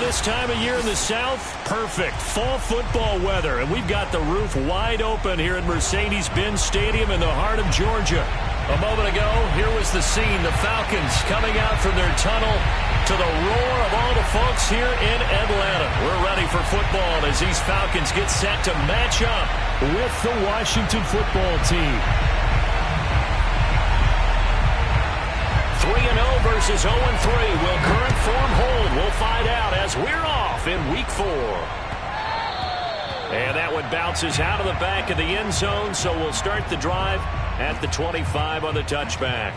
this time of year in the South? Perfect. Fall football weather, and we've got the roof wide open here at Mercedes-Benz Stadium in the heart of Georgia. A moment ago, here was the scene. The Falcons coming out from their tunnel to the roar of all the folks here in Atlanta. We're ready for football as these Falcons get set to match up with the Washington football team. 3-0 versus 0-3. Will current form hold? We'll find out as we're off in Week 4. And that one bounces out of the back of the end zone, so we'll start the drive at the 25 on the touchback.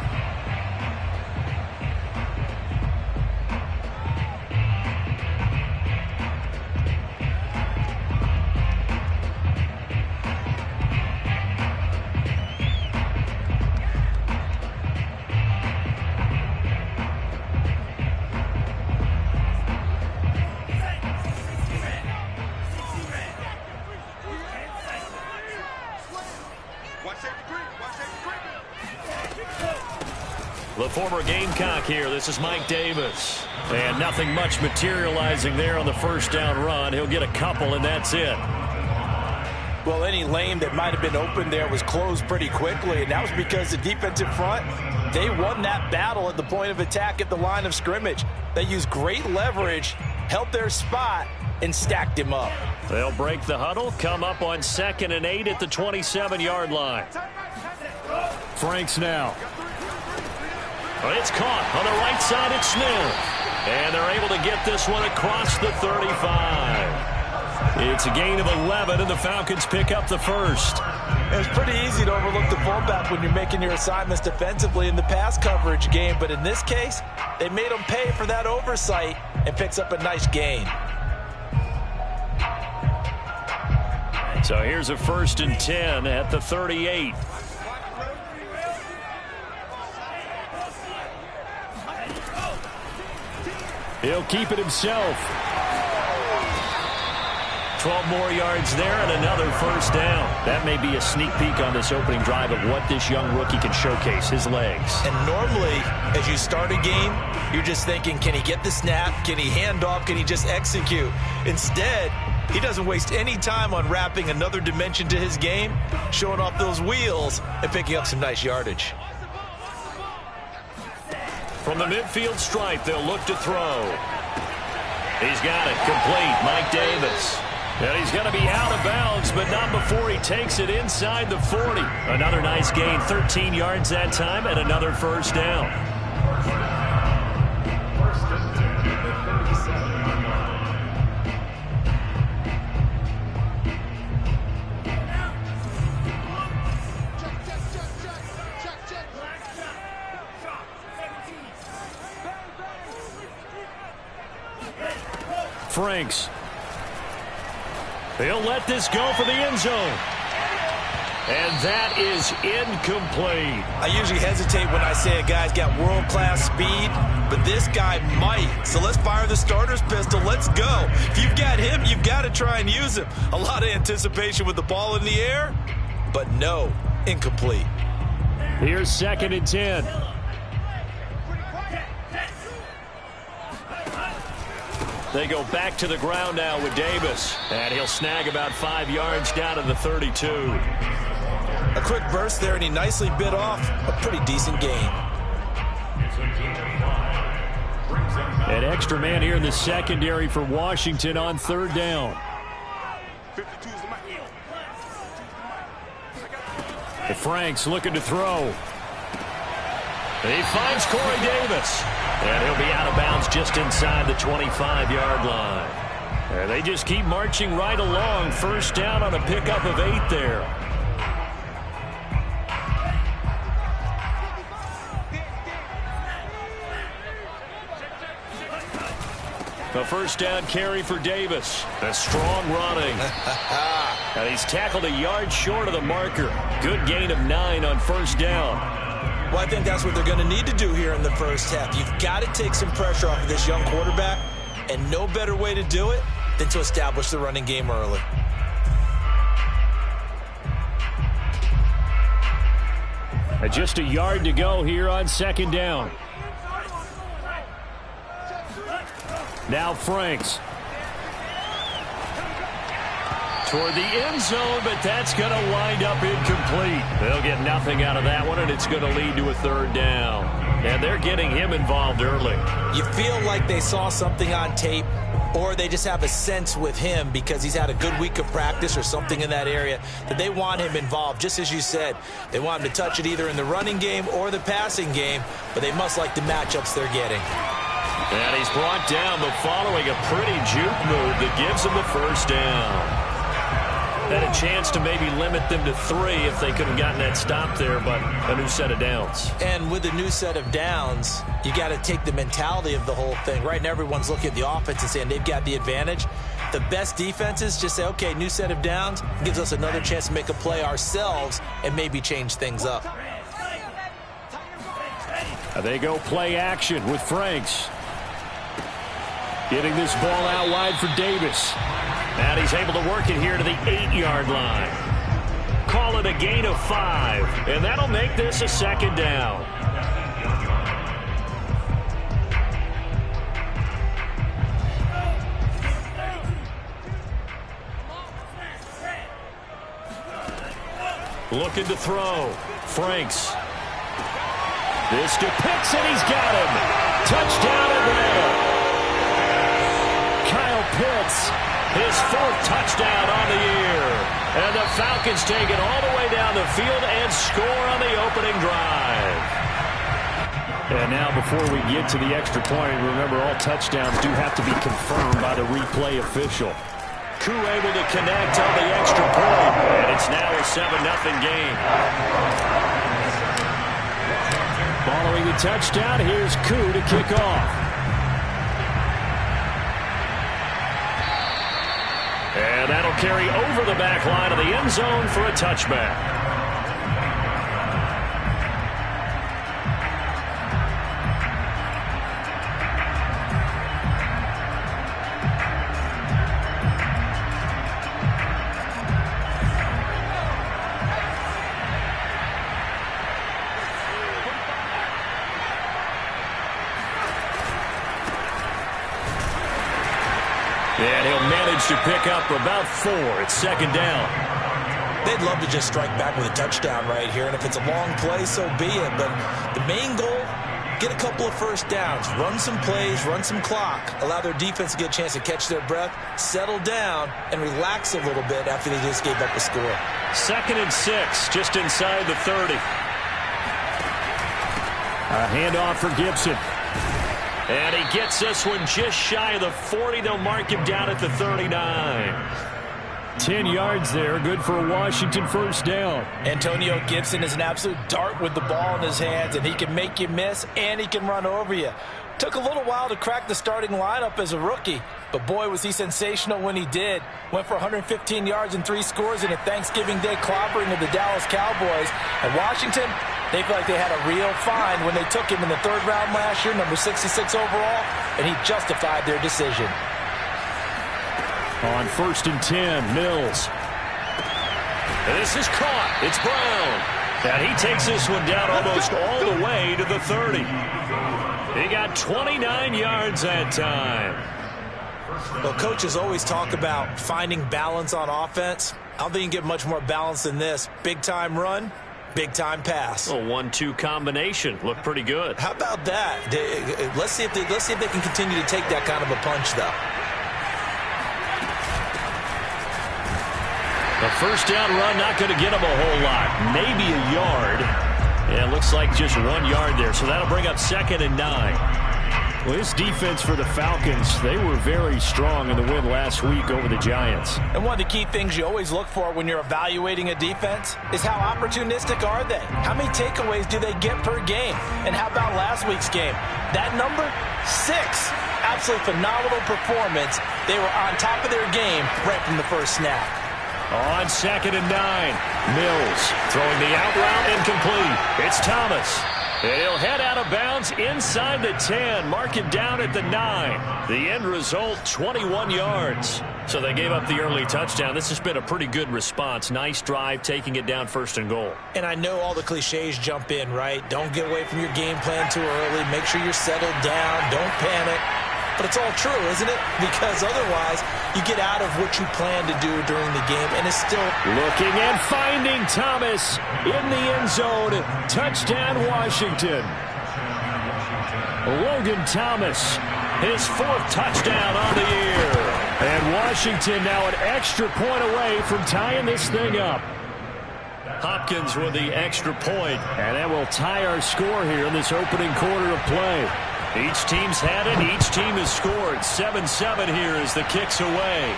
The former Gamecock here. This is Mike Davis. And nothing much materializing there on the first down run. He'll get a couple, and that's it. Well, any lane that might have been open there was closed pretty quickly, and that was because the defensive front, they won that battle at the point of attack at the line of scrimmage. They used great leverage, held their spot, and stacked him up. They'll break the huddle, come up on 2nd and 8 at the 27-yard line. Franks now. It's caught on the right side. It's Smith. And they're able to get this one across the 35. It's a gain of 11, and the Falcons pick up the first. It's pretty easy to overlook the fullback when you're making your assignments defensively in the pass coverage game. But in this case, they made him pay for that oversight and picks up a nice gain. So here's a 1st and 10 at the 38. He'll keep it himself. 12 more yards there and another first down. That may be a sneak peek on this opening drive of what this young rookie can showcase, his legs. And normally, as you start a game, you're just thinking, can he get the snap? Can he hand off? Can he just execute? Instead, he doesn't waste any time on wrapping another dimension to his game, showing off those wheels and picking up some nice yardage. From the midfield stripe, they'll look to throw. He's got it. Complete. Mike Davis. And he's going to be out of bounds, but not before he takes it inside the 40. Another nice gain. 13 yards that time and another first down. Franks. He'll let this go for the end zone. And that is incomplete. I usually hesitate when I say a guy's got world-class speed, but this guy might. So let's fire the starter's pistol. Let's go. If you've got him, you've got to try and use him. A lot of anticipation with the ball in the air, but no, incomplete. Here's 2nd and 10. They go back to the ground now with Davis. And he'll snag about 5 yards down to the 32. A quick burst there, and he nicely bit off a pretty decent gain. An extra man here in the secondary for Washington on 3rd down. And Franks looking to throw. He finds Corey Davis. And he'll be out of bounds just inside the 25-yard line. And they just keep marching right along. First down on a pickup of 8 there. A first down carry for Davis. A strong running. And he's tackled a yard short of the marker. Good gain of 9 on first down. Well, I think that's what they're going to need to do here in the first half. You've got to take some pressure off of this young quarterback, and no better way to do it than to establish the running game early. Just a yard to go here on 2nd down. Now Franks. Toward the end zone, but that's going to wind up incomplete. They'll get nothing out of that one, and it's going to lead to a third down. And they're getting him involved early. You feel like they saw something on tape, or they just have a sense with him because he's had a good week of practice or something in that area that they want him involved. Just as you said, they want him to touch it either in the running game or the passing game, but they must like the matchups they're getting. And he's brought down, but following a pretty juke move that gives him the first down. Had a chance to maybe limit them to 3 if they could have gotten that stop there, but a new set of downs. And with a new set of downs, you got to take the mentality of the whole thing. Right now, everyone's looking at the offense and saying they've got the advantage. The best defenses just say, okay, new set of downs, gives us another chance to make a play ourselves and maybe change things up. They go play action with Franks. Getting this ball out wide for Davis. And he's able to work it here to the 8-yard line. Call it a gain of 5, and that'll make this a second down. Looking to throw. Franks. This to Pitts, and he's got him. Touchdown Atlanta. Kyle Pitts, his 4th touchdown on the year. And the Falcons take it all the way down the field and score on the opening drive. And now before we get to the extra point, remember all touchdowns do have to be confirmed by the replay official. Koo able to connect on the extra point, and it's now a 7-0 game. Following the touchdown, here's Koo to kick off. And that'll carry over the back line of the end zone for a touchback. And he'll manage to pick up about 4. It's second down. They'd love to just strike back with a touchdown right here, and if it's a long play, so be it. But the main goal, get a couple of first downs, run some plays, run some clock, allow their defense to get a chance to catch their breath, settle down, and relax a little bit after they just gave up a score. 2nd and 6, just inside the 30. A handoff for Gibson. And he gets this one just shy of the 40. They'll mark him down at the 39. 10 yards there, good for a Washington first down. Antonio Gibson is an absolute dart with the ball in his hands, and he can make you miss, and he can run over you. Took a little while to crack the starting lineup as a rookie, but boy, was he sensational when he did. Went for 115 yards and 3 scores in a Thanksgiving Day clobbering of the Dallas Cowboys. And Washington, they feel like they had a real find when they took him in the 3rd round last year, number 66 overall, and he justified their decision. On 1st and 10, Mills. And this is caught. It's Brown. And he takes this one down almost all the way to the 30. He got 29 yards that time. Well, coaches always talk about finding balance on offense. I don't think you can get much more balance than this. Big-time run, big-time pass. A 1-2 combination. Looked pretty good. How about that? Let's see if they can continue to take that kind of a punch, though. The first down run not going to get him a whole lot. Maybe a yard. Yeah, it looks like just 1 yard there. So that'll bring up 2nd and 9. Well, this defense for the Falcons, they were very strong in the win last week over the Giants. And one of the key things you always look for when you're evaluating a defense is how opportunistic are they? How many takeaways do they get per game? And how about last week's game? That number, 6. Absolutely phenomenal performance. They were on top of their game right from the first snap. On 2nd and 9, Mills throwing the out route incomplete. It's Thomas. And he'll head out of bounds inside the 10, mark it down at the 9. The end result, 21 yards. So they gave up the early touchdown. This has been a pretty good response. Nice drive, taking it down 1st and goal. And I know all the cliches jump in, right? Don't get away from your game plan too early. Make sure you're settled down. Don't panic. but it's all true, isn't it? Because otherwise, you get out of what you plan to do during the game, and it's still... Looking and finding Thomas in the end zone. Touchdown, Washington. Logan Thomas, his 4th touchdown on the year. And Washington now an extra point away from tying this thing up. Hopkins with the extra point, and that will tie our score here in this opening quarter of play. Each team's had it. Each team has scored. 7-7 here as the kick's away.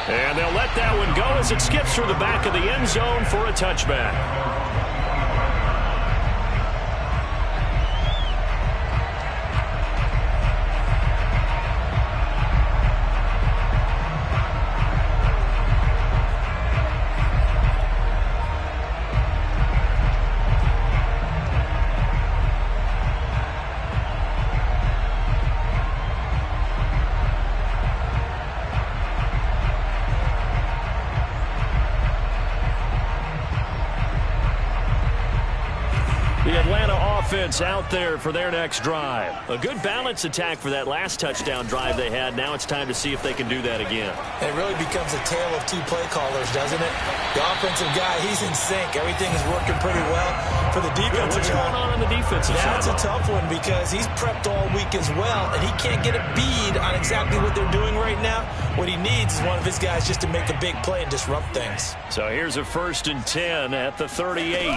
And they'll let that one go as it skips through the back of the end zone for a touchback. Out there for their next drive. A good balance attack for that last touchdown drive they had. Now it's time to see if they can do that again. It really becomes a tale of 2 play callers, doesn't it? The offensive guy, he's in sync. Everything is working pretty well for the defensive guy. What's going on the defensive side? That's a tough one because he's prepped all week as well, and he can't get a bead on exactly what they're doing right now. What he needs is one of his guys just to make a big play and disrupt things. So here's a 1st and 10 at the 38.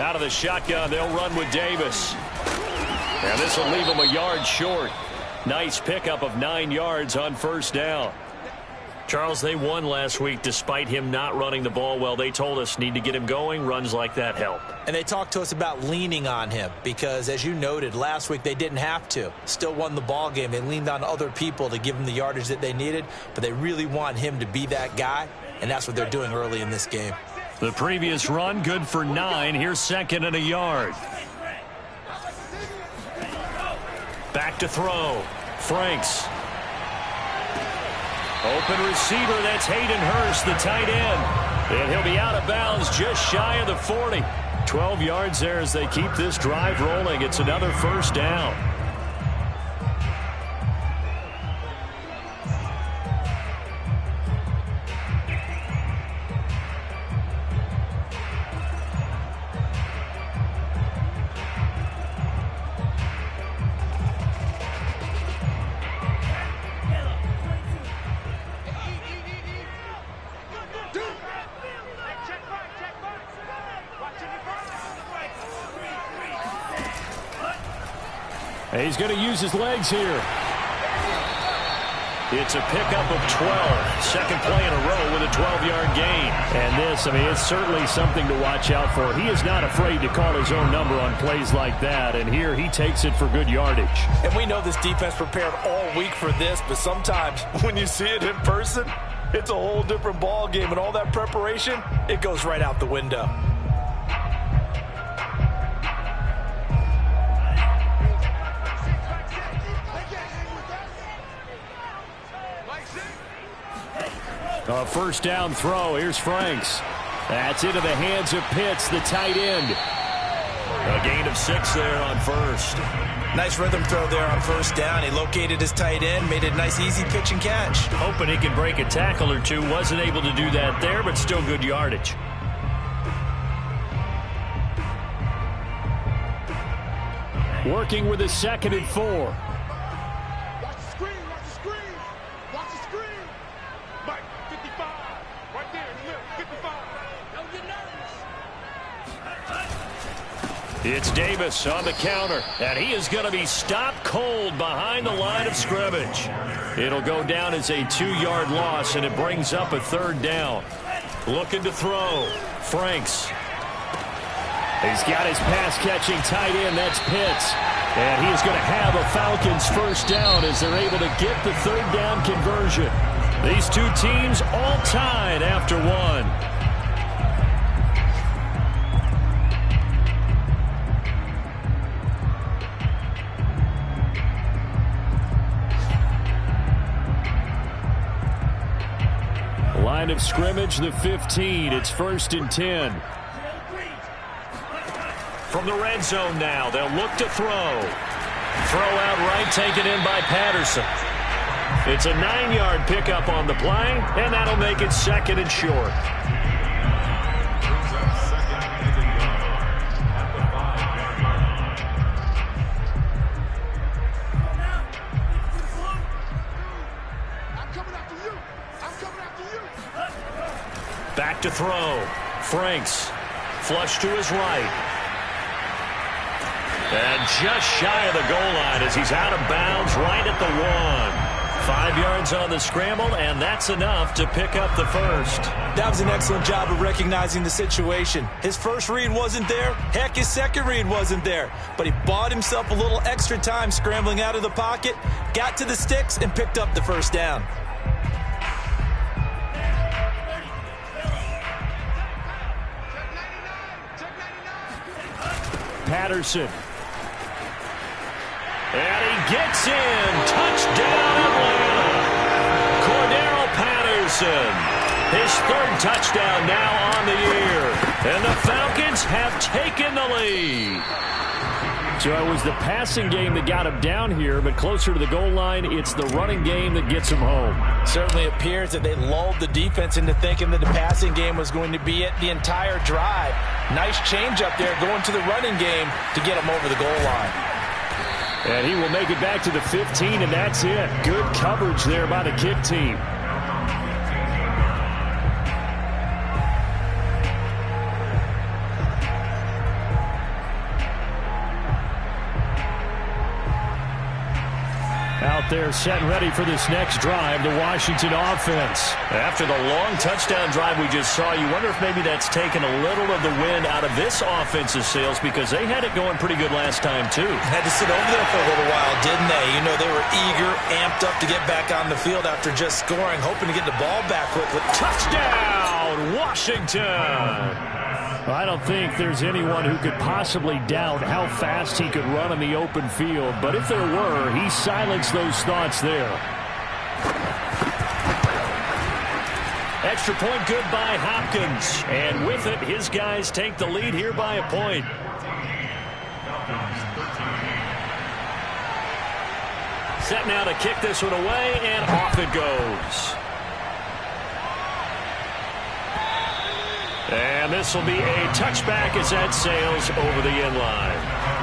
Out of the shotgun, they'll run with Davis. And this will leave him a yard short. Nice pickup of 9 yards on 1st down. Charles, they won last week despite him not running the ball well. They told us need to get him going. Runs like that help. And they talked to us about leaning on him because, as you noted, last week they didn't have to. Still won the ball game. They leaned on other people to give them the yardage that they needed, but they really want him to be that guy, and that's what they're doing early in this game. The previous run, good for 9. Here's 2nd and a yard. Back to throw. Franks. Open receiver, that's Hayden Hurst, the tight end. And he'll be out of bounds just shy of the 40. 12 yards there as they keep this drive rolling. It's another 1st down. He's going to use his legs here. It's a pickup of 12. Second play in a row with a 12-yard gain. And this, I mean, it's certainly something to watch out for. He is not afraid to call his own number on plays like that. And here he takes it for good yardage. And we know this defense prepared all week for this, but sometimes when you see it in person, it's a whole different ball game. And all that preparation, it goes right out the window. A 1st down throw. Here's Franks. That's into the hands of Pitts, the tight end. A gain of 6 there on 1st. Nice rhythm throw there on 1st down. He located his tight end, made a nice easy pitch and catch. Hoping he can break a tackle or two. Wasn't able to do that there, but still good yardage. Working with a 2nd and 4. It's Davis on the counter, and he is going to be stopped cold behind the line of scrimmage. It'll go down as a 2-yard loss, and it brings up a 3rd down. Looking to throw. Franks. He's got his pass-catching tight end. That's Pitts. And he is going to have a Falcons 1st down as they're able to get the 3rd down conversion. These two teams all tied after 1. Line of scrimmage, the 15. It's 1st and 10. From the red zone now, they'll look to throw. Throw out right, taken in by Patterson. It's a 9-yard pickup on the play, and that'll make it 2nd and short. Back to throw. Franks. Flush to his right. And just shy of the goal line as he's out of bounds right at the 1. 5 yards on the scramble, and that's enough to pick up the first. That was an excellent job of recognizing the situation. His first read wasn't there. Heck, his second read wasn't there. But he bought himself a little extra time scrambling out of the pocket, got to the sticks, and picked up the first down. Patterson. And he gets in. Touchdown, Atlanta. Cordero Patterson. His 3rd touchdown now on the year. And the Falcons have taken the lead. So it was the passing game that got him down here, but closer to the goal line, it's the running game that gets him home. Certainly appears that they lulled the defense into thinking that the passing game was going to be it the entire drive. Nice change up there going to the running game to get him over the goal line. And he will make it back to the 15, and that's it. Good coverage there by the kick team. Out there set and ready for this next drive, the Washington offense. After the long touchdown drive we just saw, you wonder if maybe that's taken a little of the wind out of this offense's sails because they had it going pretty good last time, too. Had to sit over there for a little while, didn't they? You know, they were eager, amped up to get back on the field after just scoring, hoping to get the ball back quickly. Touchdown, Washington! I don't think there's anyone who could possibly doubt how fast he could run in the open field. But if there were, he silenced those thoughts there. Extra point good by Hopkins. And with it, his guys take the lead here by a point. Set now to kick this one away, and off it goes. And this will be a touchback as that sails over the end line.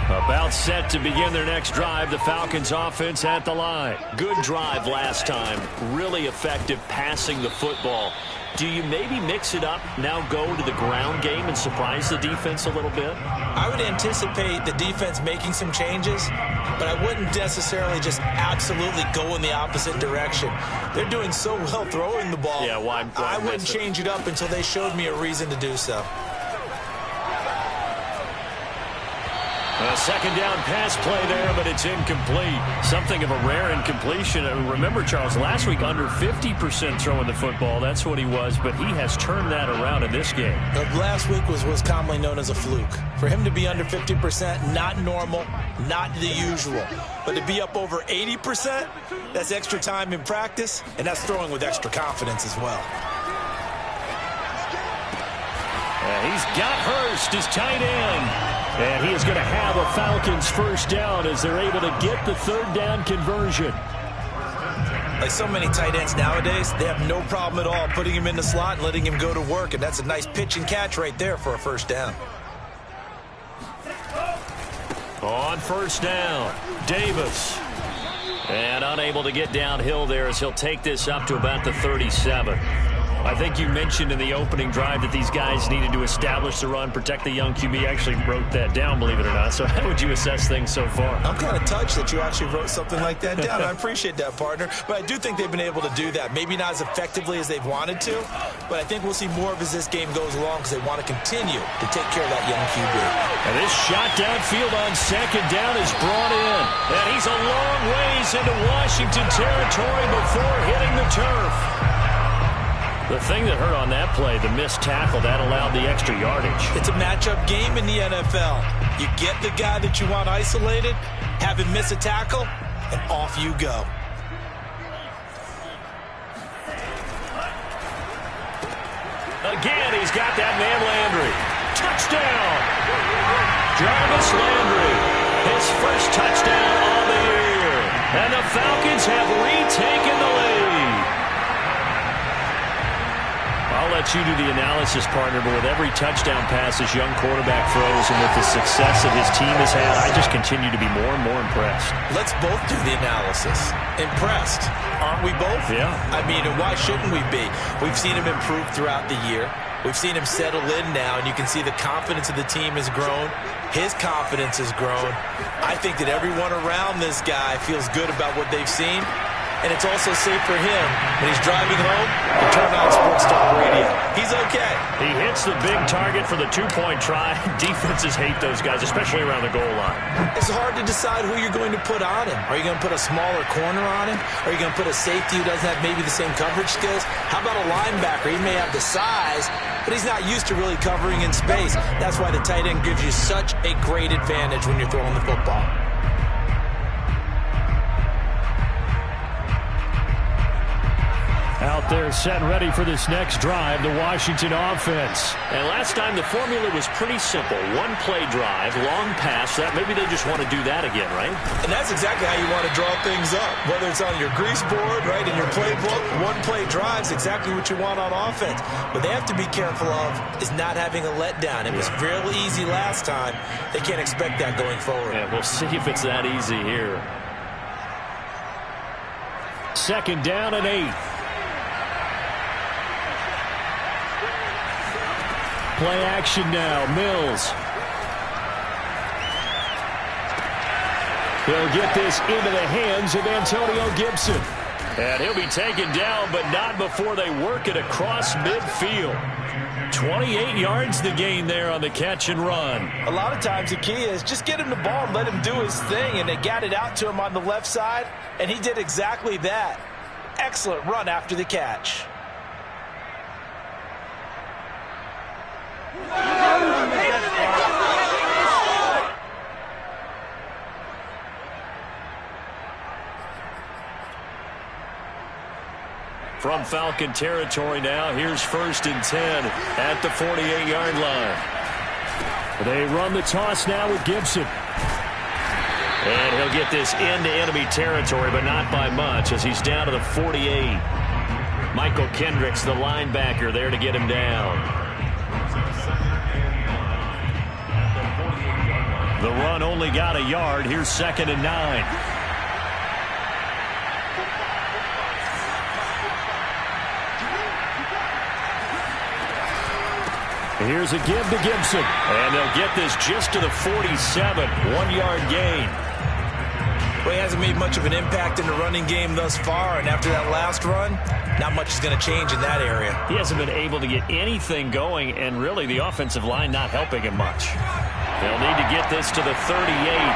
About set to begin their next drive. The Falcons offense at the line. Good drive last time. Really effective passing the football. Do you maybe mix it up, now go to the ground game and surprise the defense a little bit? I would anticipate the defense making some changes, but I wouldn't necessarily just absolutely go in the opposite direction. They're doing so well throwing the ball. Yeah, why I wouldn't change it up until they showed me a reason to do so. A second down pass play there, but it's incomplete. Something of a rare incompletion. Remember, Charles, last week under 50% throwing the football. That's what he was, but he has turned that around in this game. Last week was commonly known as a fluke. For him to be under 50%, not normal, not the usual. But to be up over 80%, that's extra time in practice, and that's throwing with extra confidence as well. He's got Hurst, his tight end. And he is going to have a Falcons first down as they're able to get the third down conversion. Like so many tight ends nowadays, they have no problem at all putting him in the slot and letting him go to work. And that's a nice pitch and catch right there for a first down. On first down, Davis. And unable to get downhill there as he'll take this up to about the 37. I think you mentioned in the opening drive that these guys needed to establish the run, protect the young QB. I actually wrote that down, believe it or not. So how would you assess things so far? I'm kind of touched that you actually wrote something like that down. I appreciate that, partner. But I do think they've been able to do that. Maybe not as effectively as they've wanted to, but I think we'll see more of as this game goes along because they want to continue to take care of that young QB. And this shot downfield on second down is brought in. And he's a long ways into Washington territory before hitting the turf. The thing that hurt on that play, the missed tackle, that allowed the extra yardage. It's a matchup game in the NFL. You get the guy that you want isolated, have him miss a tackle, and off you go. Again, he's got that man Landry. Touchdown! Jarvis Landry, his first touchdown on the year. And the Falcons have retaken the lead. I'll let you do the analysis, partner, but with every touchdown pass this young quarterback throws and with the success that his team has had, I just continue to be more and more impressed. Let's both do the analysis. Impressed. Aren't we both? Yeah. I mean, and why shouldn't we be? We've seen him improve throughout the year. We've seen him settle in now, and you can see the confidence of the team has grown. His confidence has grown. I think that everyone around this guy feels good about what they've seen. And it's also safe for him when he's driving home to turn on Sports Talk Radio. He's okay. He hits the big target for the two-point try. Defenses hate those guys, especially around the goal line. It's hard to decide who you're going to put on him. Are you going to put a smaller corner on him? Are you going to put a safety who doesn't have maybe the same coverage skills? How about a linebacker? He may have the size, but he's not used to really covering in space. That's why the tight end gives you such a great advantage when you're throwing the football. Out there set and ready for this next drive, the Washington offense. And last time the formula was pretty simple. One play drive, long pass. That maybe they just want to do that again, right? And that's exactly how you want to draw things up. Whether it's on your grease board, right, in your playbook, one play drive is exactly what you want on offense. What they have to be careful of is not having a letdown. It was fairly easy last time. They can't expect that going forward. Yeah, we'll see if it's that easy here. Second down and 8. Play action now. Mills. He'll get this into the hands of Antonio Gibson. And he'll be taken down, but not before they work it across midfield. 28 yards to gain there on the catch and run. A lot of times the key is just get him the ball and let him do his thing, and they got it out to him on the left side, and he did exactly that. Excellent run after the catch. From Falcon territory now, here's 1st and 10 at the 48-yard line. They run the toss now with Gibson. And he'll get this into enemy territory, but not by much as he's down to the 48. Michael Kendricks, the linebacker, there to get him down. The run only got a yard. Here's 2nd and 9. Here's a give to Gibson. And they'll get this just to the 47. 1-yard gain. Well, he hasn't made much of an impact in the running game thus far, and after that last run, not much is going to change in that area. He hasn't been able to get anything going, and really the offensive line not helping him much. They'll need to get this to the 38.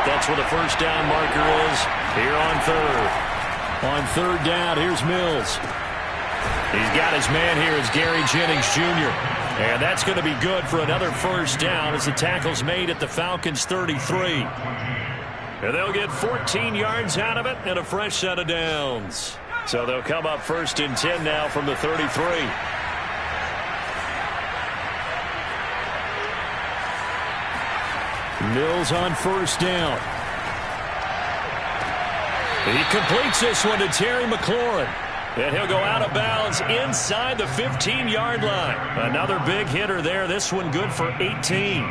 That's where the first down marker is here on 3rd. On 3rd down, here's Mills. He's got his man here. It's Gary Jennings Jr. And that's going to be good for another first down as the tackle's made at the Falcons' 33. And they'll get 14 yards out of it and a fresh set of downs. So they'll come up 1st and 10 now from the 33. Mills on 1st down. He completes this one to Terry McLaurin. And he'll go out of bounds inside the 15-yard line. Another big hitter there. This one good for 18.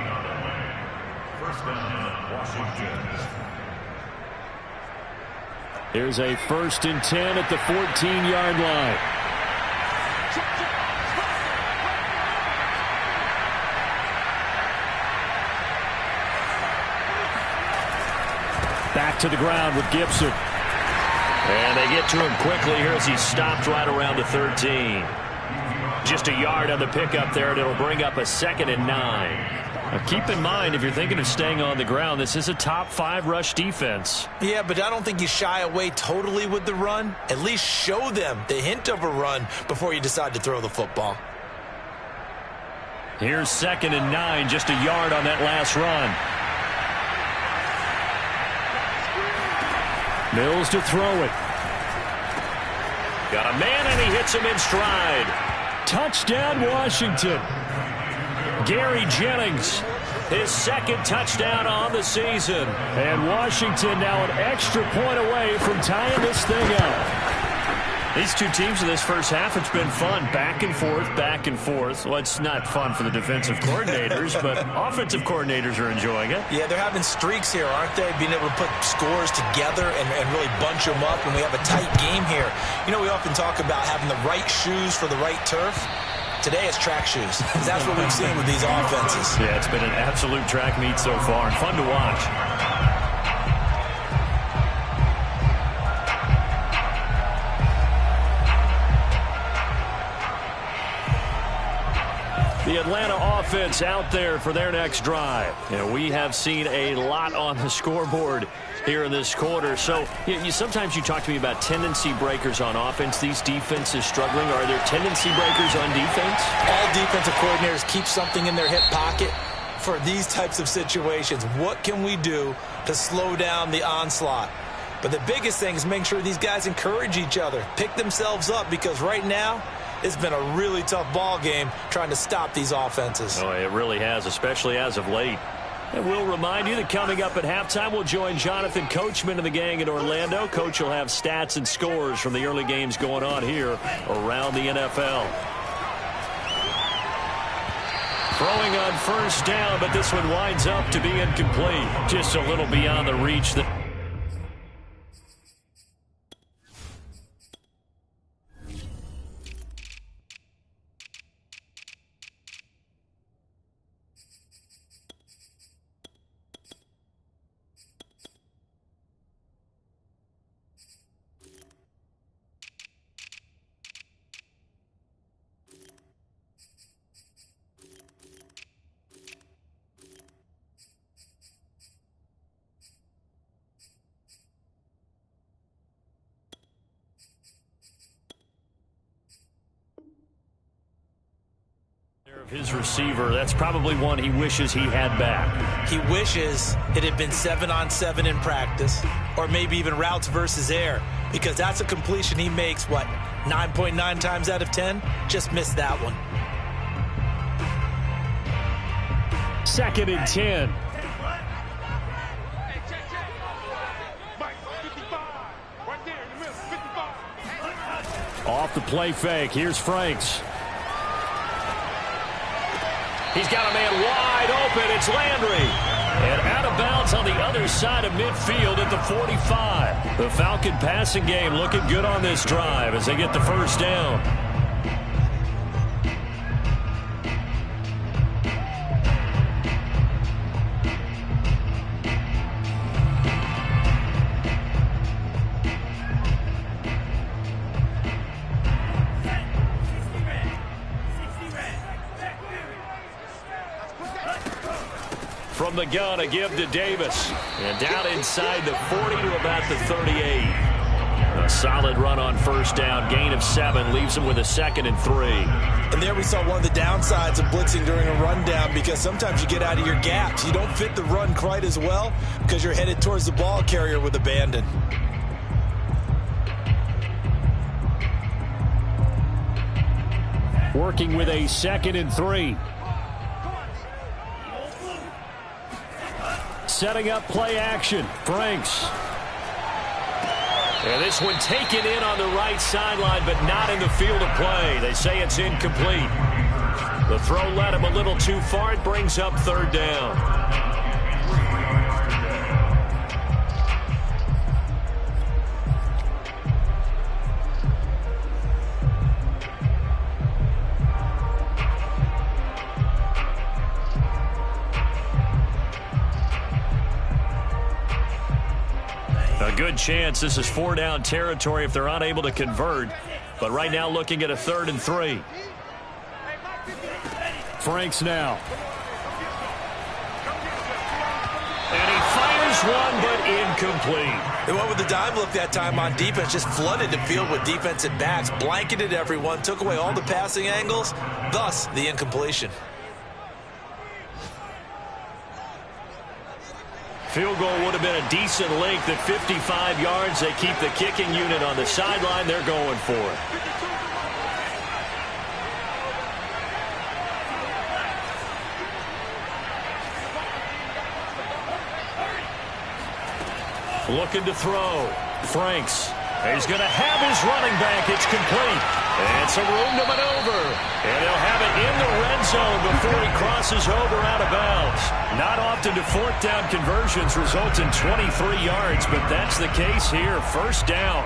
First down, Washington. Here's a 1st and 10 at the 14-yard line. Back to the ground with Gibson. And they get to him quickly here as he stopped right around the 13. Just a yard on the pickup there, and it'll bring up a 2nd and 9. Now keep in mind, if you're thinking of staying on the ground, this is a top 5 rush defense. Yeah, but I don't think you shy away totally with the run. At least show them the hint of a run before you decide to throw the football. Here's 2nd and 9, just a yard on that last run. Mills to throw it. Got a man, and he hits him in stride. Touchdown, Washington. Gary Jennings, his 2nd touchdown on the season. And Washington now an extra point away from tying this thing up. These two teams in this first half, it's been fun. Back and forth, back and forth. Well, it's not fun for the defensive coordinators, but offensive coordinators are enjoying it. Yeah, they're having streaks here, aren't they? Being able to put scores together and really bunch them up, and we have a tight game here. You know, we often talk about having the right shoes for the right turf. Today it's track shoes. That's what we've seen with these offenses. Yeah, it's been an absolute track meet so far, and fun to watch. The Atlanta offense out there for their next drive. And we have seen a lot on the scoreboard here in this quarter. So sometimes you talk to me about tendency breakers on offense. These defenses struggling. Are there tendency breakers on defense? All defensive coordinators keep something in their hip pocket for these types of situations. What can we do to slow down the onslaught? But the biggest thing is make sure these guys encourage each other, pick themselves up, because right now it's been a really tough ball game trying to stop these offenses. Oh, it really has, especially as of late. And we'll remind you that coming up at halftime, we'll join Jonathan Coachman and the gang in Orlando. Coach will have stats and scores from the early games going on here around the NFL. Throwing on first down, but this one winds up to be incomplete. Just a little beyond the reach that... his receiver, that's probably one he wishes he had back. He wishes it had been 7-on-7 in practice, or maybe even routes versus air, because that's a completion he makes, 9.9 times out of 10? Just missed that one. 2nd and 10. Off the play fake, here's Franks. He's got a man wide open. It's Landry. And out of bounds on the other side of midfield at the 45. The Falcon passing game looking good on this drive as they get the first down. From the gun, a give to Davis. And down inside the 40 to about the 38. A solid run on first down. Gain of 7 leaves him with a 2nd and 3. And there we saw one of the downsides of blitzing during a rundown, because sometimes you get out of your gaps. You don't fit the run quite as well because you're headed towards the ball carrier with abandon. Working with a 2nd and 3. Setting up play action. Franks. And this one taken in on the right sideline, but not in the field of play. They say it's incomplete. The throw led him a little too far. It brings up 3rd down. A good chance this is 4-down territory if they're unable to convert. But right now looking at a 3rd and 3. Franks now. And he fires one, but incomplete. They went with the dime look that time on defense, just flooded the field with defensive backs, blanketed everyone, took away all the passing angles, thus the incompletion. Field goal would have been a decent length at 55 yards. They keep the kicking unit on the sideline. They're going for it. Looking to throw. Franks. He's going to have his running back. It's complete. And some room to maneuver. And he'll have it in the red zone before he crosses over out of bounds. Not often do 4th down conversions result in 23 yards, but that's the case here. 1st down.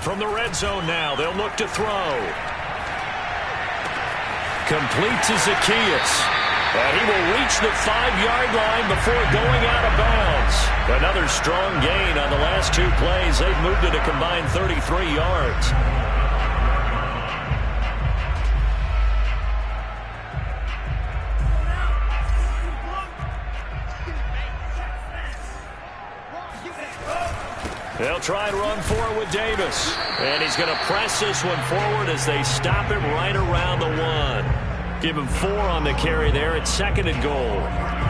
From the red zone now, they'll look to throw. Complete to Zacchaeus. And he will reach the 5-yard line before going out of bounds. Another strong gain on the last 2 plays. They've moved it a combined 33 yards. They'll try and run for it with Davis. And he's going to press this one forward as they stop him right around the 1. Give him 4 on the carry there. It's 2nd and goal.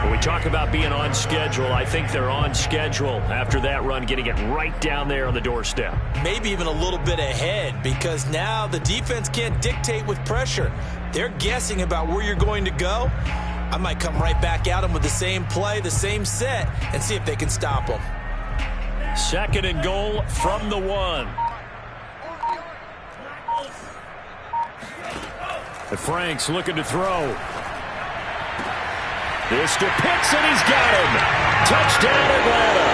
When we talk about being on schedule, I think they're on schedule after that run, getting it right down there on the doorstep. Maybe even a little bit ahead, because now the defense can't dictate with pressure. They're guessing about where you're going to go. I might come right back at them with the same play, the same set, and see if they can stop them. 2nd and goal from the 1. The Franks looking to throw. This to Pitts, and he's got him. Touchdown, Atlanta.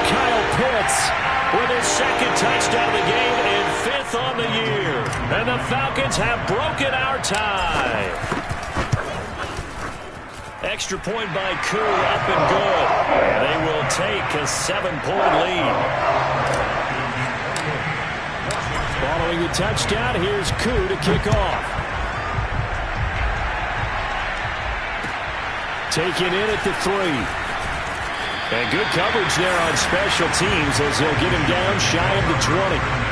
Kyle Pitts with his 2nd touchdown of the game and 5th on the year. And the Falcons have broken our tie. Extra point by Koo, up and good. And they will take a 7-point lead. Following the touchdown, here's Koo to kick off. Taken in at the 3. And good coverage there on special teams as they'll get him down shy of the 20.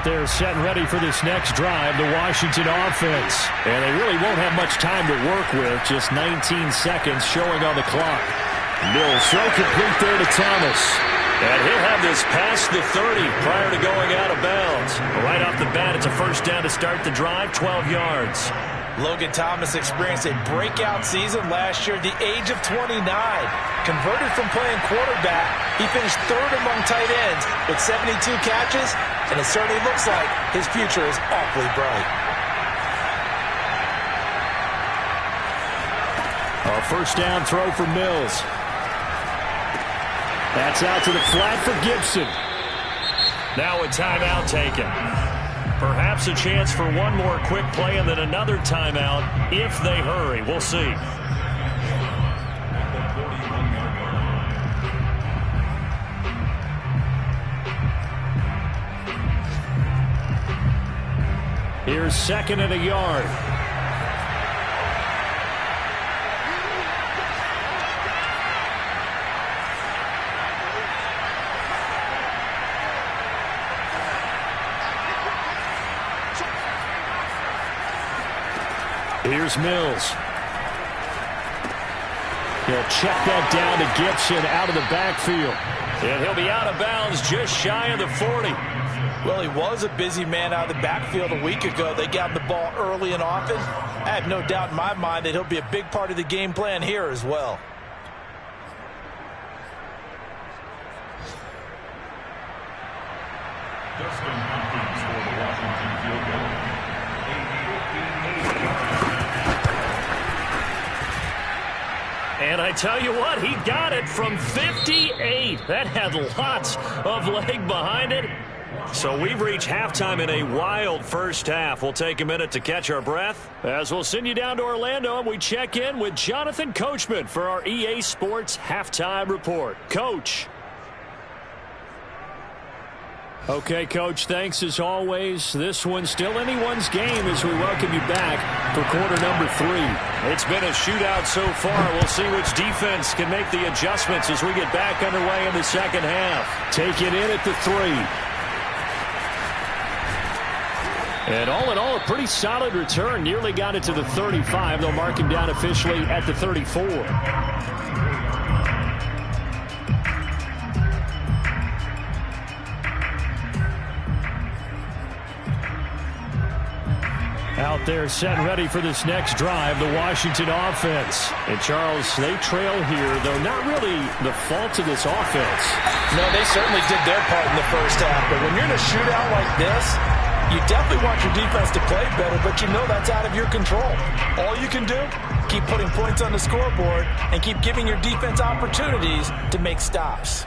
They're set and ready for this next drive, the Washington offense. And they really won't have much time to work with, just 19 seconds showing on the clock. Mills throw complete there to Thomas. And he'll have this past the 30 prior to going out of bounds. Right off the bat, it's a 1st down to start the drive, 12 yards. Logan Thomas experienced a breakout season last year at the age of 29. Converted from playing quarterback, he finished 3rd among tight ends with 72 catches, and it certainly looks like his future is awfully bright. A 1st down throw for Mills. That's out to the flat for Gibson. Now a timeout taken. Perhaps a chance for one more quick play and then another timeout if they hurry. We'll see. Here's 2nd and a yard. Here's Mills. He'll check that down to Gibson out of the backfield. And he'll be out of bounds just shy of the 40. Well, he was a busy man out of the backfield a week ago. They got him the ball early and often. I have no doubt in my mind that he'll be a big part of the game plan here as well. And I tell you what, he got it from 58. That had lots of leg behind it. So we've reached halftime in a wild first half. We'll take a minute to catch our breath as we'll send you down to Orlando and we check in with Jonathan Coachman for our EA Sports Halftime Report. Coach. Okay, Coach, thanks as always. This one's still anyone's game as we welcome you back for quarter number 3. It's been a shootout so far. We'll see which defense can make the adjustments as we get back underway in the second half. Take it in at the 3. And all in all, a pretty solid return. Nearly got it to the 35. They'll mark him down officially at the 34. Out there set and ready for this next drive, the Washington offense. And Charles, they trail here, though not really the fault of this offense. No, they certainly did their part in the first half. But when you're in a shootout like this, you definitely want your defense to play better, but you know that's out of your control. All you can do, keep putting points on the scoreboard and keep giving your defense opportunities to make stops.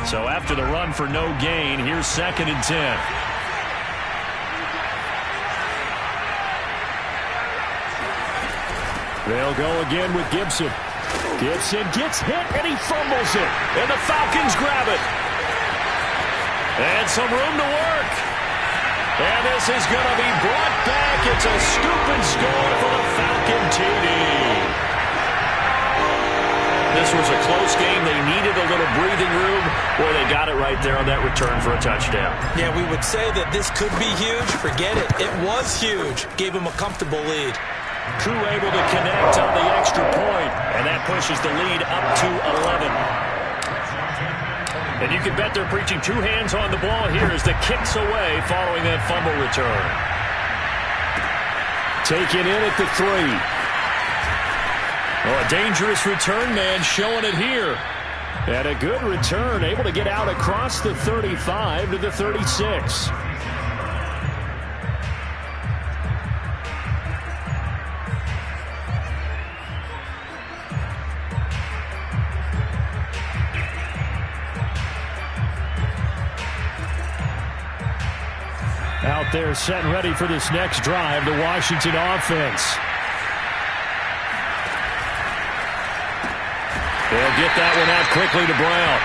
So after the run for no gain, here's 2nd and 10. They'll go again with Gibson. Gibson gets hit and he fumbles it. And the Falcons grab it. And some room to work. And this is going to be brought back. It's a scoop and score for the Falcon TD. This was a close game. They needed a little breathing room. Boy, they got it right there on that return for a touchdown. Yeah, we would say that this could be huge. Forget it. It was huge. Gave him a comfortable lead. Crew able to connect on the extra point, and that pushes the lead up to 11. And you can bet they're preaching 2 hands on the ball here as the kick's away following that fumble return. Taken in at the 3. Oh, a dangerous return man showing it here. And a good return, able to get out across the 35 to the 36. Out there set and ready for this next drive, the Washington offense. They'll get that one out quickly to Brown.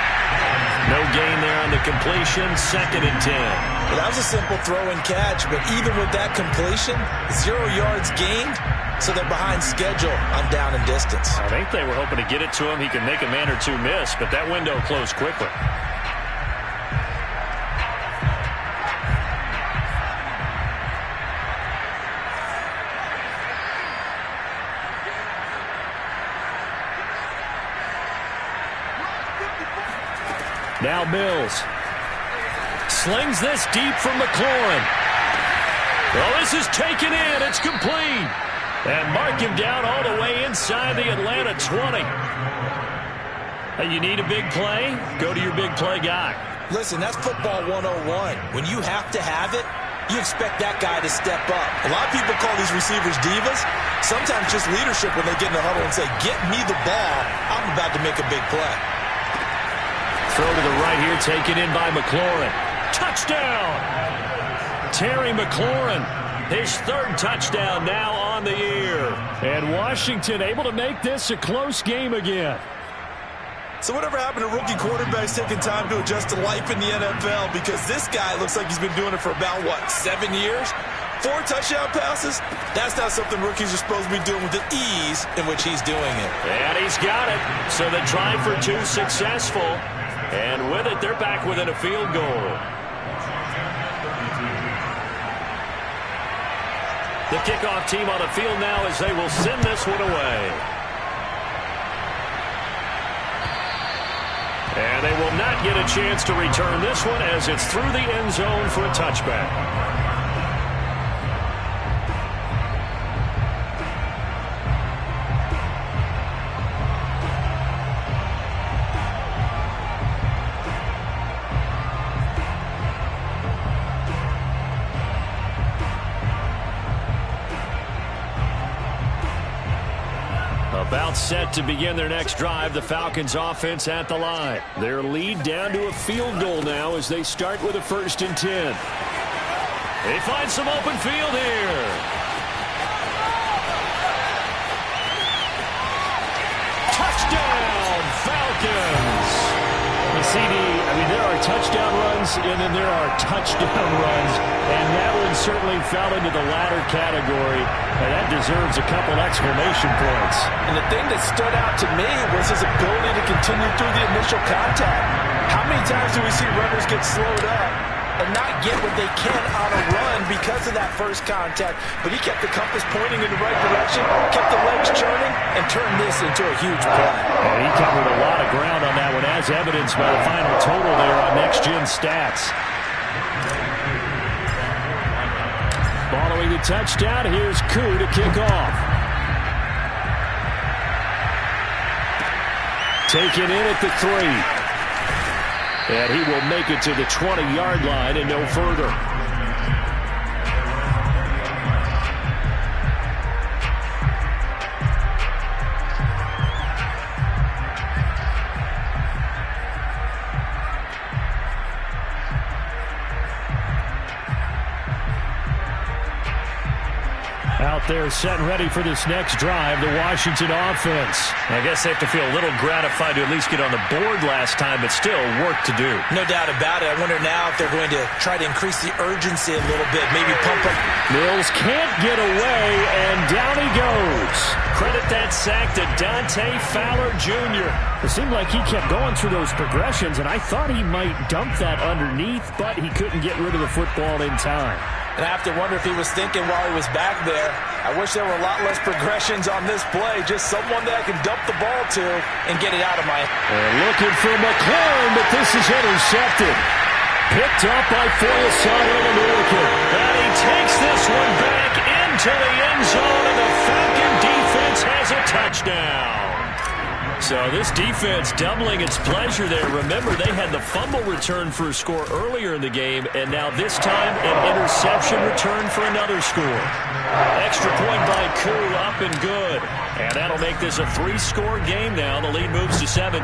No gain there on the completion, 2nd and 10. Well, that was a simple throw and catch, but even with that completion, 0 yards gained, so they're behind schedule on down and distance. I think they were hoping to get it to him. He could make a man or 2 miss, but that window closed quickly. Now Mills slings this deep from McLaurin. Well, this is taken in. It's complete. And mark him down all the way inside the Atlanta 20. Hey, you need a big play? Go to your big play guy. Listen, that's football 101. When you have to have it, you expect that guy to step up. A lot of people call these receivers divas. Sometimes just leadership when they get in the huddle and say, get me the ball. I'm about to make a big play. Throw to the right here, taken in by McLaurin. Touchdown! Terry McLaurin, his 3rd touchdown now on the year. And Washington able to make this a close game again. So whatever happened to rookie quarterbacks taking time to adjust to life in the NFL? Because this guy looks like he's been doing it for about, 7 years? 4 touchdown passes? That's not something rookies are supposed to be doing with the ease in which he's doing it. And he's got it. So the drive for 2 successful. And with it, they're back within a field goal. The kickoff team on the field now as they will send this one away. will not get a chance to return this one as it's through the end zone for a touchback. About set to begin their next drive, the Falcons offense at the line. Their lead down to a field goal now as they start with a 1st and 10. They find some open field here. Touchdown, Falcons! There are touchdown runs, and then there are touchdown runs, and that one certainly fell into the latter category, and that deserves a couple exclamation points. And the thing that stood out to me was his ability to continue through the initial contact. How many times do we see runners get slowed up and not get what they can on a run because of that first contact? But he kept the compass pointing in the right direction, kept the legs churning, and turned this into a huge play. And he covered a lot of ground on that one, as evidenced by the final total there on Next Gen Stats. Following the touchdown, here's Koo to kick off. Taken in at the 3. And he will make it to the 20-yard line and no further. Out there set and ready for this next drive, the Washington offense. I guess they have to feel a little gratified to at least get on the board last time, but still work to do. No doubt about it. I wonder now if they're going to try to increase the urgency a little bit, maybe pump up. Mills can't get away, and down he goes. Credit that sack to Dante Fowler Jr. It seemed like he kept going through those progressions, and I thought he might dump that underneath, but he couldn't get rid of the football in time. And I have to wonder if he was thinking while he was back there, I wish there were a lot less progressions on this play. Just someone that I can dump the ball to and get it out of my... And looking for McLaurin, but this is intercepted. Picked up by Foyesade American. And he takes this one back into the end zone, and the Falcon defense has a touchdown. So this defense doubling its pleasure there. Remember, they had the fumble return for a score earlier in the game, and now this time an interception return for another score. Extra point by Koo, up and good. And that'll make this a 3-score game now. The lead moves to 17.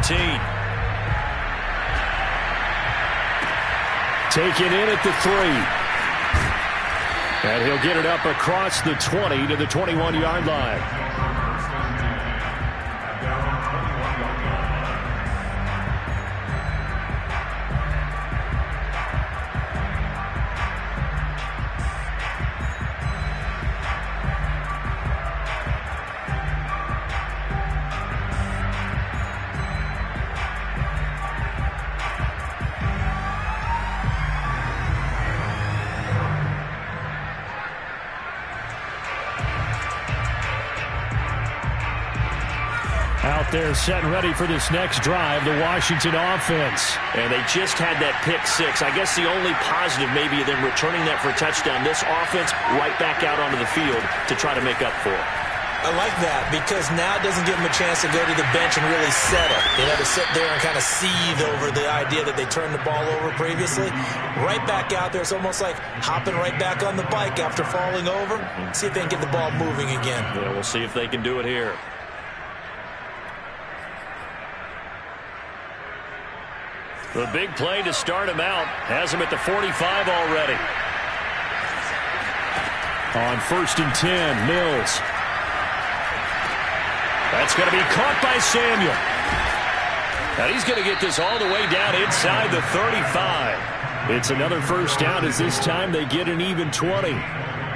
Taken in at the 3. And he'll get it up across the 20 to the 21-yard line. Out there set and ready for this next drive, the Washington offense. And they just had that pick 6. I guess the only positive maybe of them returning that for a touchdown. This offense right back out onto the field to try to make up for it. I like that because now it doesn't give them a chance to go to the bench and really settle. To sit there and kind of seethe over the idea that they turned the ball over previously. Right back out there. It's almost like hopping right back on the bike after falling over. See if they can get the ball moving again. Yeah, we'll see if they can do it here. The big play to start him out has him at the 45 already. On 1st and 10, Mills. That's going to be caught by Samuel. Now he's going to get this all the way down inside the 35. It's another first down as this time they get an even 20.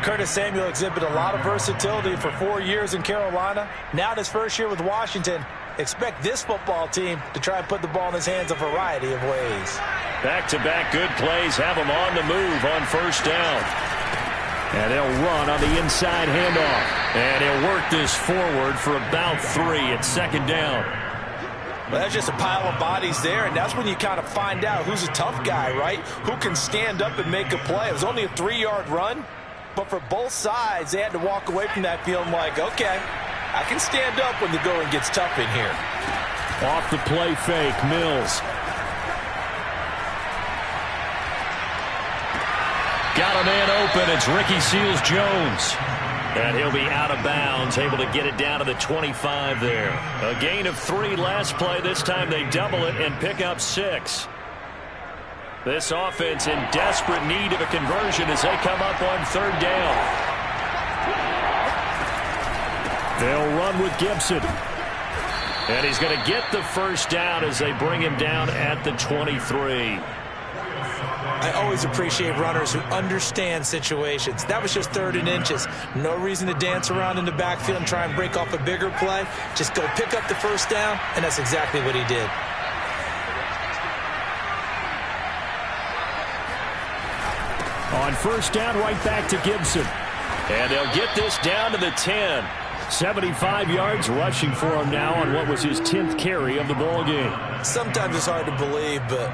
Curtis Samuel exhibited a lot of versatility for 4 years in Carolina. Now in his first year with Washington, expect this football team to try and put the ball in his hands a variety of ways. Back-to-back good plays have him on the move on first down. And they'll run on the inside handoff. And he'll work this forward for about 3 at second down. Well, that's just a pile of bodies there, and that's when you kind of find out who's a tough guy, right? Who can stand up and make a play. It was only a 3-yard run, but for both sides, they had to walk away from that feeling like, okay, I can stand up when the going gets tough in here. Off the play fake, Mills. Got a man open. It's Ricky Seals-Jones. And he'll be out of bounds, able to get it down to the 25 there. A gain of 3 last play. This time they double it and pick up 6. This offense in desperate need of a conversion as they come up on 3rd down. They'll run with Gibson. And he's going to get the first down as they bring him down at the 23. I always appreciate runners who understand situations. That was just 3rd and inches. No reason to dance around in the backfield and try and break off a bigger play. Just go pick up the first down, and that's exactly what he did. On 1st down, right back to Gibson. And they'll get this down to the 10. 75 yards rushing for him now on what was his 10th carry of the ball game. Sometimes it's hard to believe, but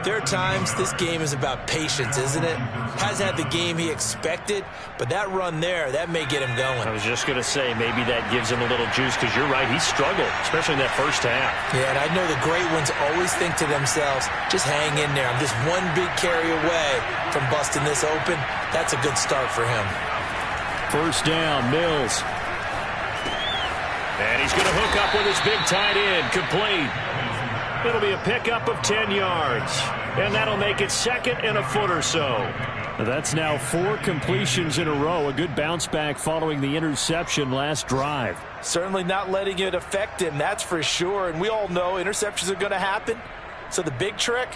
there are times this game is about patience, isn't it? Has had the game he expected, but that run there, that may get him going. I was just going to say, maybe that gives him a little juice, because you're right, he struggled, especially in that first half. Yeah, and I know the great ones always think to themselves, just hang in there. I'm just one big carry away from busting this open. That's a good start for him. 1st down, Mills. And he's going to hook up with his big tight end, complete. It'll be a pickup of 10 yards. And that'll make it 2nd and a foot or so. That's now 4 completions in a row. A good bounce back following the interception last drive. Certainly not letting it affect him, that's for sure. And we all know interceptions are going to happen. So the big trick,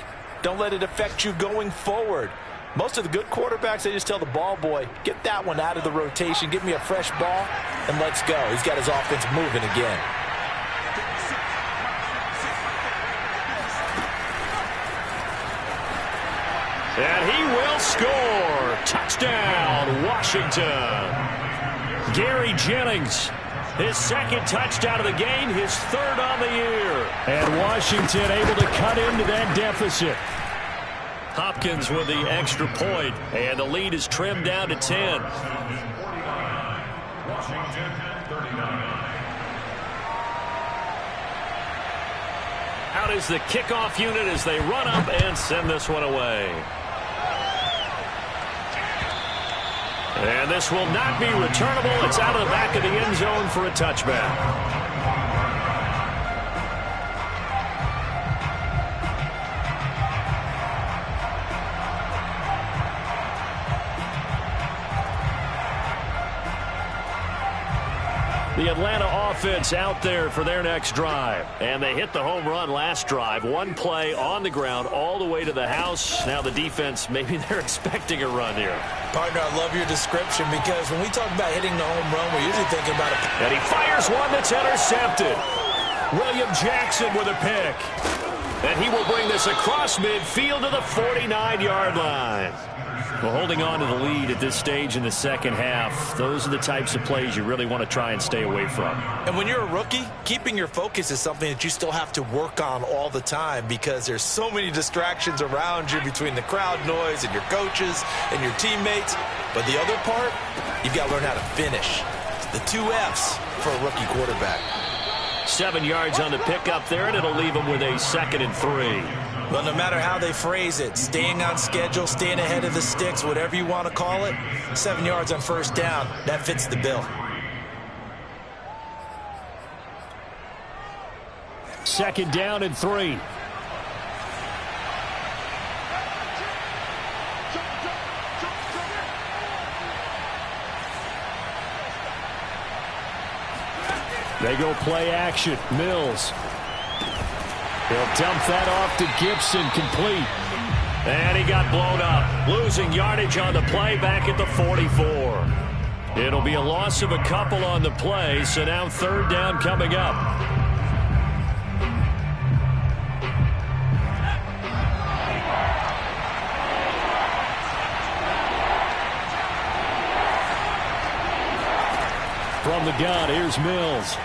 don't let it affect you going forward. Most of the good quarterbacks, they just tell the ball boy, get that one out of the rotation, give me a fresh ball, and let's go. He's got his offense moving again. And he will score. Touchdown, Washington. Gary Jennings, his 2nd touchdown of the game, his 3rd on the year. And Washington able to cut into that deficit. Hopkins with the extra point, and the lead is trimmed down to 10. Out is the kickoff unit as they run up and send this one away. And this will not be returnable. It's out of the back of the end zone for a touchback. The Atlanta offense out there for their next drive. And they hit the home run last drive. 1 play on the ground all the way to the house. Now the defense, maybe they're expecting a run here. Partner, I love your description, because when we talk about hitting the home run, we're usually thinking about it. And he fires one that's intercepted. William Jackson with a pick. And he will bring this across midfield to the 49-yard line. Well, holding on to the lead at this stage in the 2nd half, those are the types of plays you really want to try and stay away from. And when you're a rookie, keeping your focus is something that you still have to work on all the time, because there's so many distractions around you between the crowd noise and your coaches and your teammates. But the other part, you've got to learn how to finish. The 2 F's for a rookie quarterback. 7 yards on the pickup there, and it'll leave him with a 2nd and 3. Well, no matter how they phrase it, staying on schedule, staying ahead of the sticks, whatever you want to call it, 7 yards on 1st down, that fits the bill. 2nd down and 3. They go play action. Mills. He'll dump that off to Gibson, complete. And he got blown up. Losing yardage on the play back at the 44. It'll be a loss of a couple on the play, so now 3rd down coming up. From the gun, here's Mills.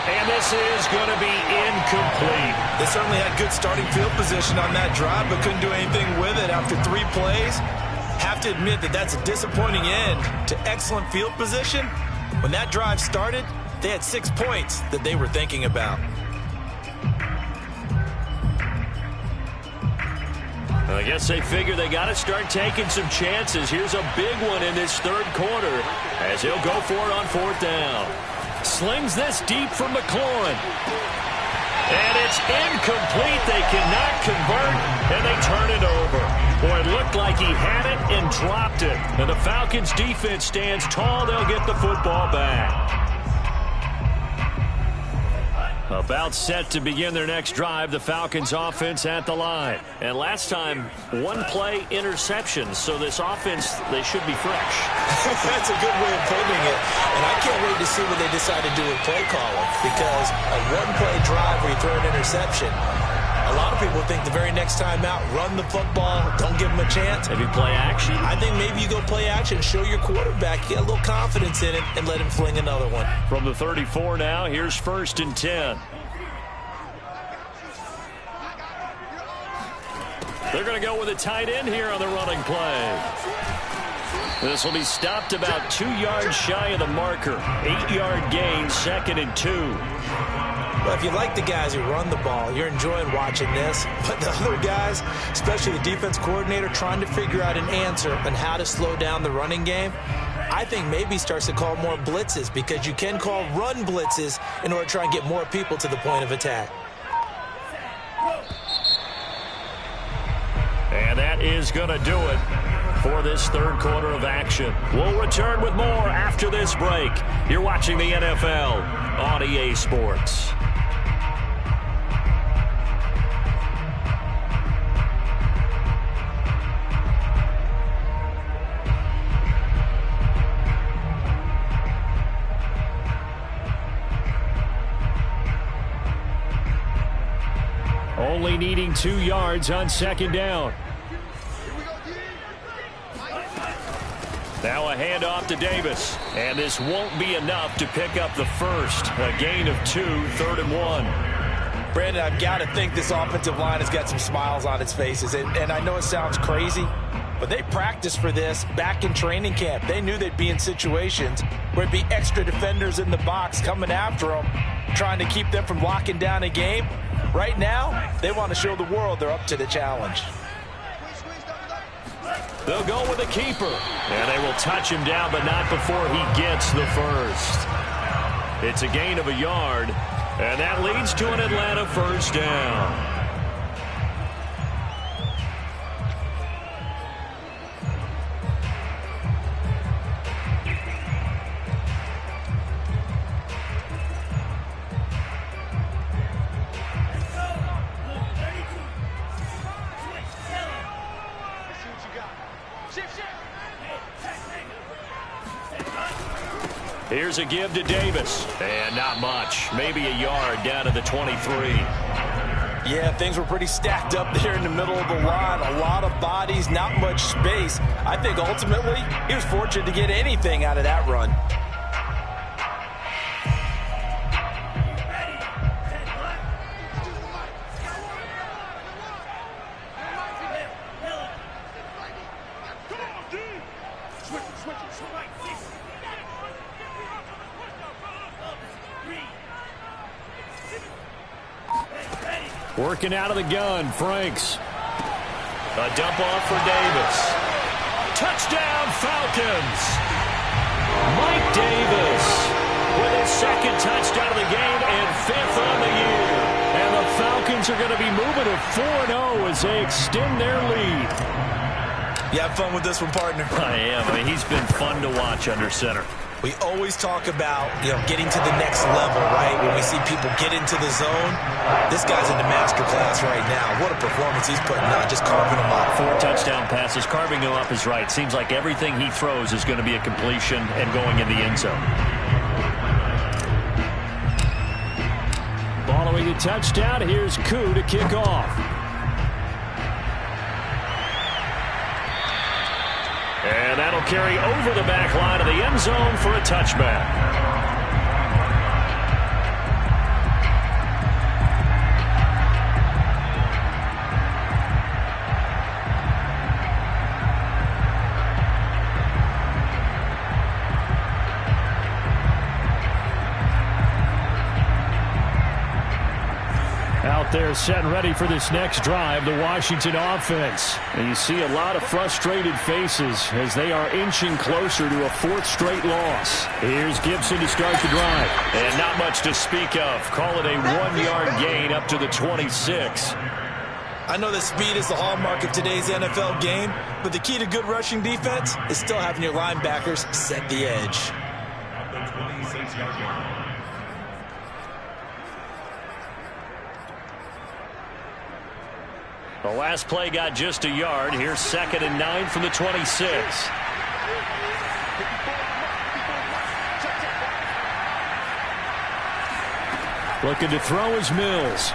And And this is going to be incomplete. They certainly had good starting field position on that drive, but couldn't do anything with it after 3 plays. Have to admit that that's a disappointing end to excellent field position. When that drive started, they had 6 points that they were thinking about. I guess they figure they got to start taking some chances. Here's a big one in this third quarter as he'll go for it on 4th down. Slings this deep for McLaurin. And it's incomplete. They cannot convert, and they turn it over. Boy, it looked like he had it and dropped it. And the Falcons defense stands tall. They'll get the football back. About set to begin their next drive, the Falcons offense at the line. And last time, 1-play interception. So this offense, they should be fresh. That's a good way of putting it. And I can't wait to see what they decide to do with play calling. Because a 1-play drive where you throw an interception, a lot of people think the very next time out, run the football, don't give them a chance. Maybe play action? I think maybe you go play action, show your quarterback, get a little confidence in it, and let him fling another one. From the 34 now, here's 1st and 10. They're going to go with a tight end here on the running play. This will be stopped about 2 yards shy of the marker. 8-yard gain, 2nd and 2. Well, if you like the guys who run the ball, you're enjoying watching this. But the other guys, especially the defense coordinator, trying to figure out an answer on how to slow down the running game, I think maybe starts to call more blitzes, because you can call run blitzes in order to try and get more people to the point of attack. And that is going to do it for this third quarter of action. We'll return with more after this break. You're watching the NFL on EA Sports. Only needing 2 yards on 2nd down. Now a handoff to Davis. And this won't be enough to pick up the first. A gain of 2, 3rd and 1. Brandon, I've got to think this offensive line has got some smiles on its faces. And I know it sounds crazy, but they practiced for this back in training camp. They knew they'd be in situations where it'd be extra defenders in the box coming after them, trying to keep them from locking down a game. Right now, they want to show the world they're up to the challenge. They'll go with a keeper. And they will touch him down, but not before he gets the first. It's a gain of a yard, and that leads to an Atlanta 1st down. Here's a give to Davis. And not much. Maybe a yard down to the 23. Yeah, things were pretty stacked up there in the middle of the line. A lot of bodies, not much space. I think ultimately he was fortunate to get anything out of that run. Working out of the gun, Franks. A dump off for Davis. Touchdown, Falcons! Mike Davis with his 2nd touchdown of the game and 5th on the year. And the Falcons are going to be moving to 4-0 as they extend their lead. You have fun with this one, partner? I am. I mean, he's been fun to watch under center. We always talk about, getting to the next level, right? When we see people get into the zone, this guy's in the master class right now. What a performance he's putting on, just carving them up. 4 touchdown passes. Carving them up is right. Seems like everything he throws is going to be a completion and going in the end zone. Following the touchdown, here's Koo to kick off. And that'll carry over the back line of the end zone for a touchback. Out there set and ready for this next drive, the Washington offense. And you see a lot of frustrated faces as they are inching closer to a fourth straight loss. Here's Gibson to start the drive. And not much to speak of. Call it a 1-yard gain up to the 26. I know that speed is the hallmark of today's NFL game, but the key to good rushing defense is still having your linebackers set the edge. The last play got just a yard. Here's 2nd and 9 from the 26. Looking to throw is Mills.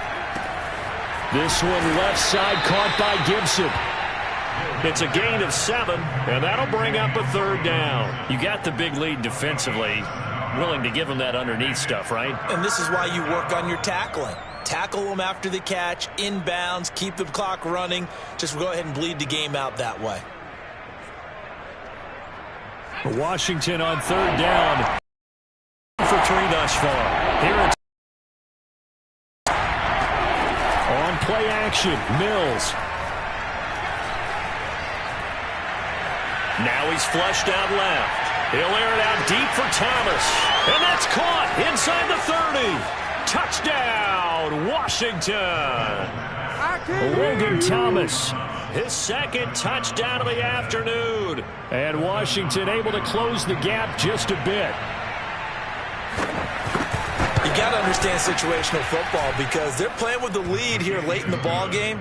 This one left side caught by Gibson. It's a gain of 7, and that'll bring up a 3rd down. You got the big lead defensively. Willing to give them that underneath stuff, right? And this is why you work on your tackling. Tackle them after the catch, inbounds, keep the clock running. Just go ahead and bleed the game out that way. Washington on 3rd down. For 3 thus far. Here it's on play action. Mills. Now he's flushed out left. He'll air it out deep for Thomas. And that's caught inside the 30. Touchdown, Washington. Logan Thomas, his 2nd touchdown of the afternoon. And Washington able to close the gap just a bit. You got to understand situational football because they're playing with the lead here late in the ball game.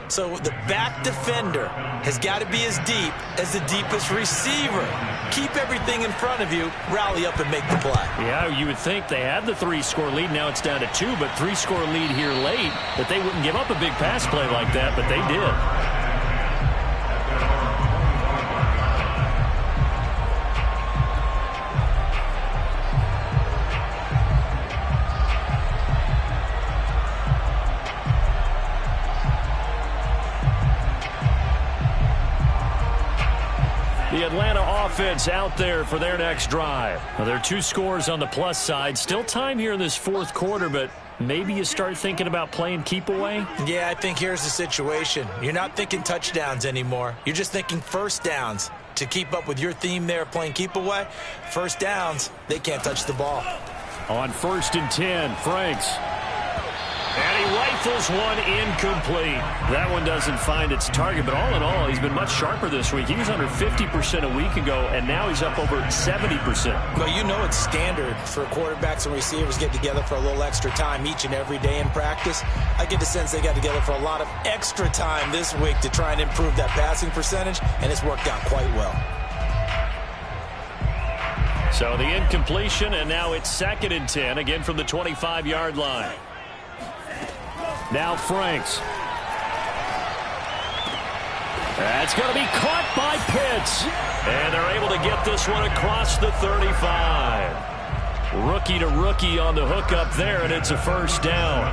So the back defender has got to be as deep as the deepest receiver. Keep everything in front of you, rally up and make the play. Yeah, you would think they had the 3-score lead. Now it's down to 2, but 3-score lead here late, that they wouldn't give up a big pass play like that, but they did. The Atlanta offense out there for their next drive. Well, there are 2 scores on the plus side. Still time here in this 4th quarter, but maybe you start thinking about playing keep away? Yeah, I think here's the situation. You're not thinking touchdowns anymore. You're just thinking first downs. To keep up with your theme there, playing keep away, first downs, they can't touch the ball. On 1st and 10, Franks. And he rifles one incomplete. That one doesn't find its target, but all in all, he's been much sharper this week. He was under 50% a week ago, and now he's up over 70%. Well, you know it's standard for quarterbacks and receivers get together for a little extra time each and every day in practice. I get the sense they got together for a lot of extra time this week to try and improve that passing percentage, and it's worked out quite well. So the incompletion, and now it's 2nd and 10, again from the 25-yard line. Now Franks. That's going to be caught by Pitts. And they're able to get this one across the 35. Rookie to rookie on the hook up there, and it's a 1st down.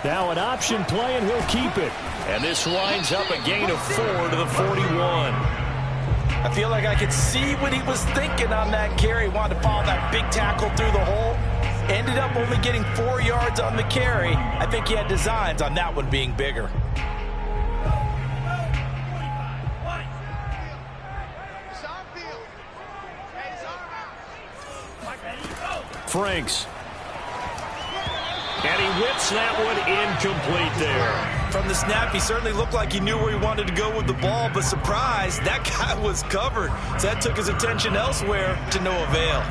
Now an option play, and he'll keep it. And this winds up a gain of 4 to the 41. I feel like I could see what he was thinking on that carry. Wanted to follow that big tackle through the hole. Ended up only getting 4 yards on the carry. I think he had designs on that one being bigger. Franks. And he whips that one incomplete there. From the snap, he certainly looked like he knew where he wanted to go with the ball, but surprise, that guy was covered. So that took his attention elsewhere to no avail.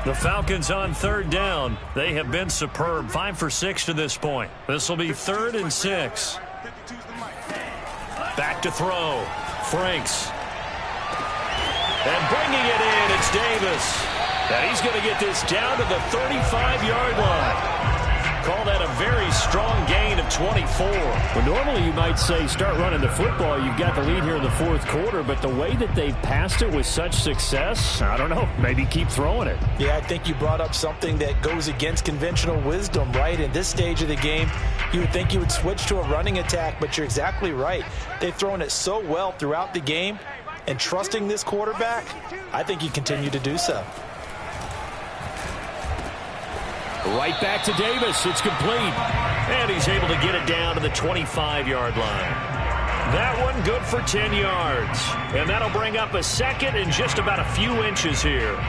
The Falcons on 3rd down. They have been superb. 5 for 6 to this point. This will be 3rd and 6. Back to throw. Franks. And bringing it in, it's Davis. And he's going to get this down to the 35-yard line. 24. Well, normally you might say start running the football. You've got the lead here in the fourth quarter, but the way that they've passed it with such success, I don't know, maybe keep throwing it. Yeah, I think you brought up something that goes against conventional wisdom, right? In this stage of the game, you would think you would switch to a running attack, but you're exactly right. They've thrown it so well throughout the game, and trusting this quarterback, I think you continue to do so. Right back to Davis. It's complete. And he's able to get it down to the 25-yard line. That one good for 10 yards. And that'll bring up a second and just about a few inches here.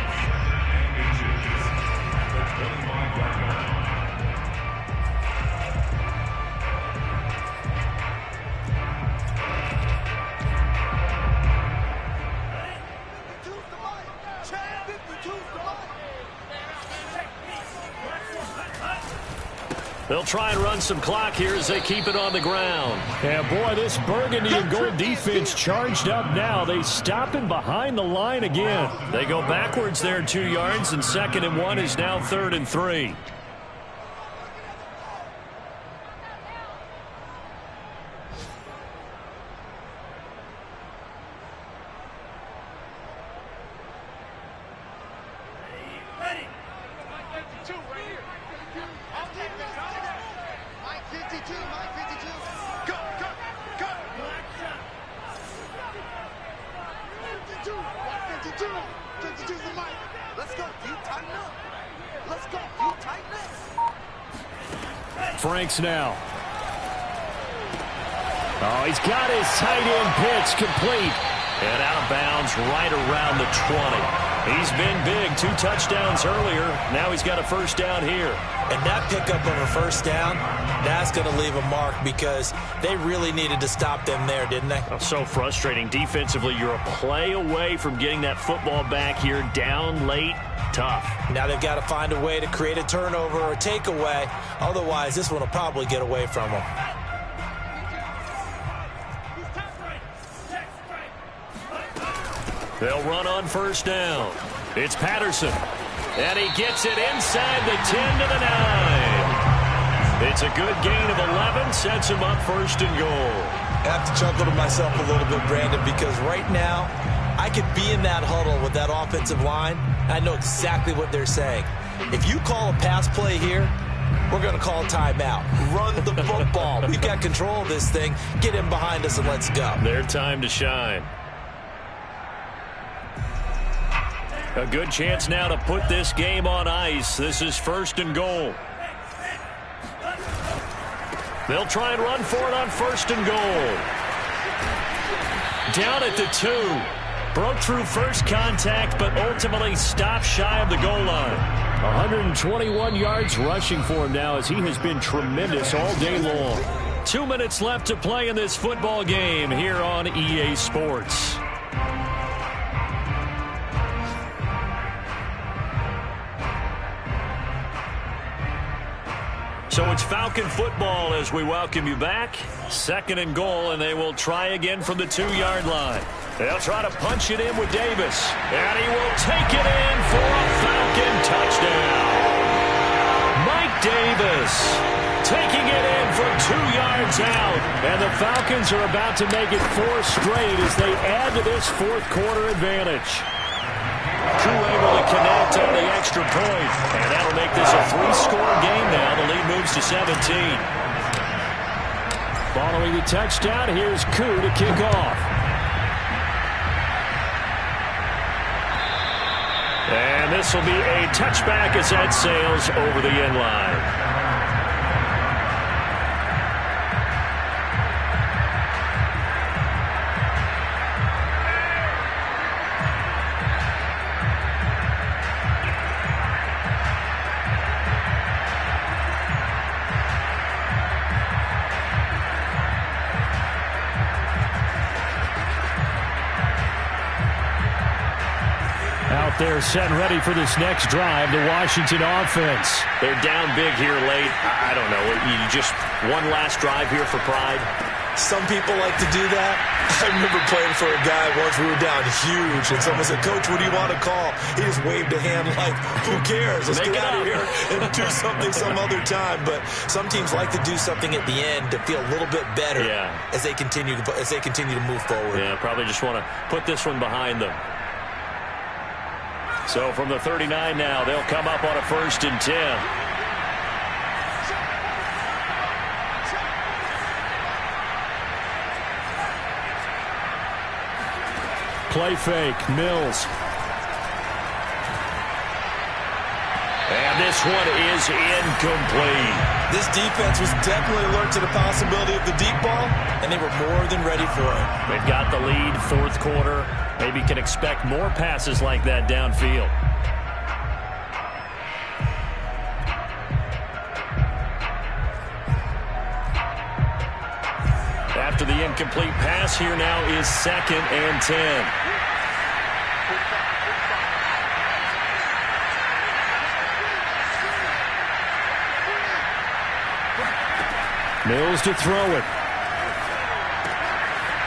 They'll try and run some clock here as they keep it on the ground. Yeah, boy, this burgundy and gold defense charged up now. They stop him behind the line again. They go backwards there 2 yards, and 2nd and 1 is now 3rd and 3. Franks now. Oh, he's got his tight end pitch complete. And out of bounds right around the 20. He's been big. 2 touchdowns earlier. Now he's got a first down here. And that pickup of a first down, that's going to leave a mark because they really needed to stop them there, didn't they? Oh, so frustrating. Defensively, you're a play away from getting that football back here. Down late. Tough. Now they've got to find a way to create a turnover or a takeaway. Otherwise, this one will probably get away from them. They'll run on first down. It's Patterson. And he gets it inside the 10 to the 9. It's a good gain of 11. Sets him up 1st and goal. I have to chuckle to myself a little bit, Brandon, because right now I could be in that huddle with that offensive line. I know exactly what they're saying. If you call a pass play here, we're going to call a timeout. Run the football. We've got control of this thing. Get in behind us and let's go. Their time to shine. A good chance now to put this game on ice. This is 1st and goal. They'll try and run for it on 1st and goal. Down at the 2. Broke through first contact, but ultimately stopped shy of the goal line. 121 yards rushing for him now as he has been tremendous all day long. 2 minutes left to play in this football game here on EA Sports. So it's Falcon football as we welcome you back. 2nd and goal, and they will try again from the 2-yard line. They'll try to punch it in with Davis. And he will take it in for a Falcon touchdown. Mike Davis taking it in from 2 yards out. And the Falcons are about to make it 4 straight as they add to this fourth quarter advantage. Crew able to connect on the extra point. And that'll make this a 3-score game now. The lead moves to 17. Following the touchdown, here's Koo to kick off. And this will be a touchback as that sails over the end line. They're set and ready for this next drive, the Washington offense. They're down big here late. I don't know. You just one last drive here for pride. Some people like to do that. I remember playing for a guy once. We were down huge, and someone said, "Coach, what do you want to call?" He just waved a hand like, "Who cares? Let's get out of here and do something some other time." But some teams like to do something at the end to feel a little bit better as they continue to move forward. Yeah, probably just want to put this one behind them. So from the 39 now, they'll come up on a 1st and 10. Play fake, Mills. And this one is incomplete. This defense was definitely alert to the possibility of the deep ball, and they were more than ready for it. They've got the lead, 4th quarter. Maybe can expect more passes like that downfield. After the incomplete pass, here now is 2nd and 10. Mills to throw it.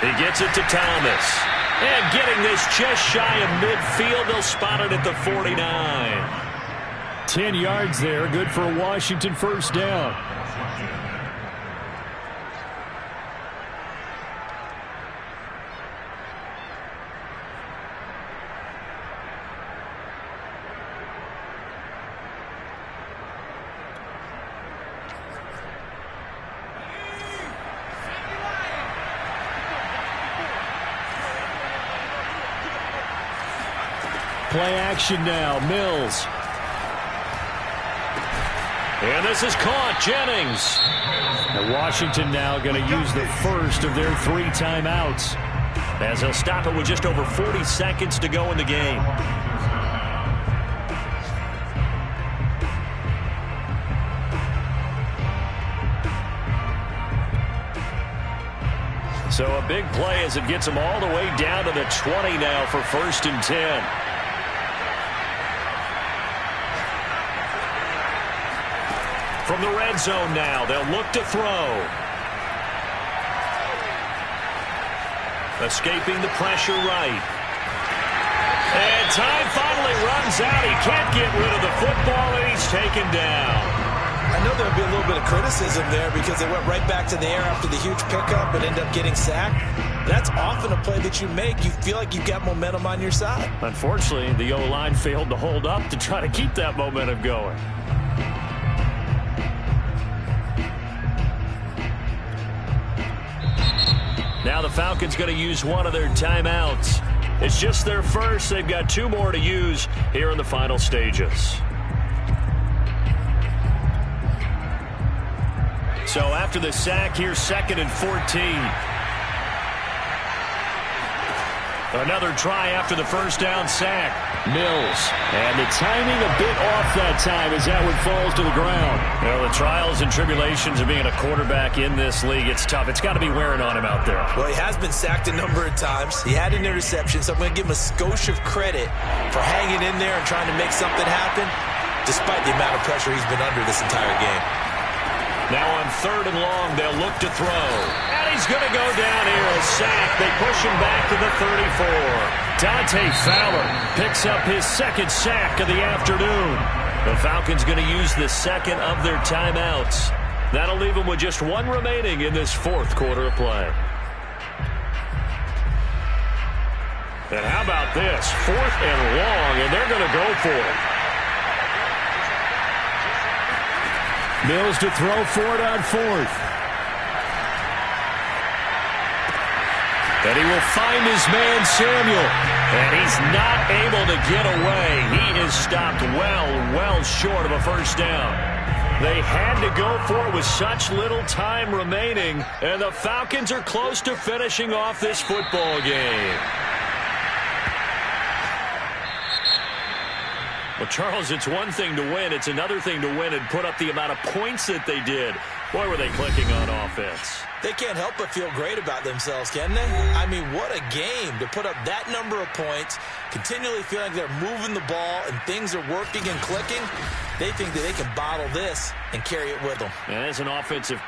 He gets it to Thomas. And getting this just shy of midfield, they'll spot it at the 49. 10 yards there, good for a Washington 1st down. Play action now, Mills. And this is caught, Jennings. And Washington now going to use the first of their 3 timeouts, as they'll stop it with just over 40 seconds to go in the game. So a big play as it gets them all the way down to the 20 now for 1st and 10. From the red zone now, they'll look to throw. Escaping the pressure right. And time finally runs out. He can't get rid of the football, and he's taken down. I know there'll be a little bit of criticism there because they went right back to the air after the huge pickup and end up getting sacked. That's often a play that you make. You feel like you've got momentum on your side. Unfortunately, the O-line failed to hold up to try to keep that momentum going. Now the Falcons going to use one of their timeouts. It's just their first. They've got 2 more to use here in the final stages. So after the sack, here's 2nd and 14. Another try after the 1st down sack. Mills. And the timing a bit off that time as that one falls to the ground. Well, the trials and tribulations of being a quarterback in this league, it's tough. It's got to be wearing on him out there. Well, he has been sacked a number of times. He had an interception, so I'm going to give him a skosh of credit for hanging in there and trying to make something happen, despite the amount of pressure he's been under this entire game. Now on 3rd and long, they'll look to throw. And he's going to go down here, a sack. They push him back to the 34. Dante Fowler picks up his 2nd sack of the afternoon. The Falcons going to use the 2nd of their timeouts. That'll leave them with just 1 remaining in this 4th quarter of play. And how about this? 4th and long, and they're going to go for it. Mills to throw for it on 4th. And he will find his man, Samuel. And he's not able to get away. He is stopped well short of a 1st down. They had to go for it with such little time remaining. And the Falcons are close to finishing off this football game. Well, Charles, it's one thing to win. It's another thing to win and put up the amount of points that they did. Boy, were they clicking on offense. They can't help but feel great about themselves, can they? I mean, what a game to put up that number of points, continually feeling like they're moving the ball and things are working and clicking. They think that they can bottle this and carry it with them. And as an offensive